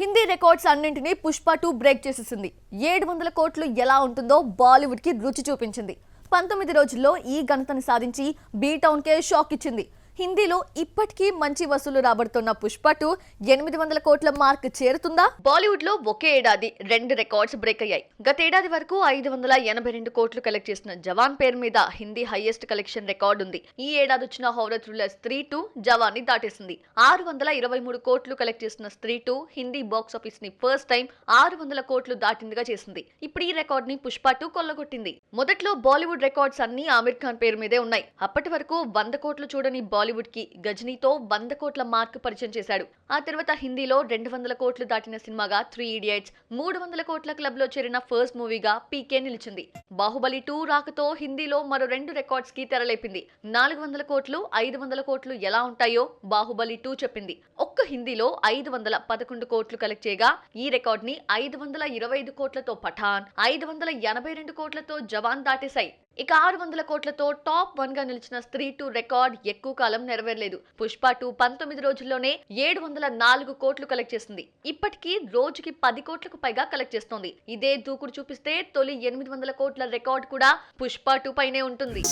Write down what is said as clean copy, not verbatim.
Hindi records అన్నింటినీ Pushpa 2 break చేసేసింది. 700 కోట్లు ఎలా ఉంటుందో బాలీవుడ్ కి రుచి చూపించింది. 19 రోజుల్లో ఈ ఘనతను సాధించి బీ టౌన్ కే షాక్ ఇచ్చింది. హిందీలో ఇప్పటికీ మంచి వసూలు రాబడుతున్న పుష్ప 2 800 కోట్ల మార్క్ చేరుతుందా? బాలీవుడ్ లో ఒకే ఏడాది 2 రికార్డ్స్ బ్రేక్ అయ్యాయి. గతేడాది వరకు 582 కోట్లు కలెక్ట్ చేసిన జవాన్ పేరు మీద హిందీ హైయెస్ట్ కలెక్షన్ రికార్డ్ ఉంది. ఈ ఏడాది వచ్చిన హారర్ థ్రిల్లర్ స్త్రీ 2 జవాన్ ని దాటేసింది. 623 కోట్లు కలెక్ట్ చేసిన స్త్రీ 2 హిందీ బాక్స్ ఆఫీస్ ని ఫస్ట్ టైం 600 కోట్లు దాటిందిగా చేసింది. ఇప్పుడు ఈ రికార్డ్ ని పుష్ప 2 కొల్లగొట్టింది. మొదట్లో బాలీవుడ్ రికార్డ్స్ అన్ని ఆమిర్ ఖాన్ పేరు మీదే ఉన్నాయి. అప్పటి వరకు 100 కోట్లు చూడని బాలీవుడ్ కి గజనీతో 100 కోట్ల మార్క్ పరిచయం చేశాడు. ఆ తర్వాత హిందీలో 200 కోట్లు దాటిన సినిమాగా 3 ఇడియట్స్, 300 కోట్ల క్లబ్ లో చేరిన ఫస్ట్ మూవీగా పీకే నిలిచింది. బాహుబలి 2 రాకతో హిందీలో మరో 2 రికార్డ్స్ కి తెరలేపింది. 400 కోట్లు 500 కోట్లు ఎలా ఉంటాయో బాహుబలి 2 చెప్పింది. ఒక్క హిందీలో 511 కోట్లు కలెక్ట్ చేయగా ఈ రికార్డ్ ని 525 కోట్లతో పఠాన్, 582 కోట్లతో జవాన్ దాటేశాయి. ఇక 600 కోట్లతో టాప్ 1 గా నిలిచిన స్త్రీ 2 రికార్డ్ ఎక్కువ కాలం నెరవేరలేదు. పుష్ప 2 19 రోజుల్లోనే 704 కోట్లు కలెక్ట్ చేసింది. ఇప్పటికీ రోజుకి 10 కోట్లకు పైగా కలెక్ట్ చేస్తోంది. ఇదే దూకుడు చూపిస్తే తొలి 800 కోట్ల రికార్డ్ కూడా పుష్ప 2 పైనే ఉంటుంది.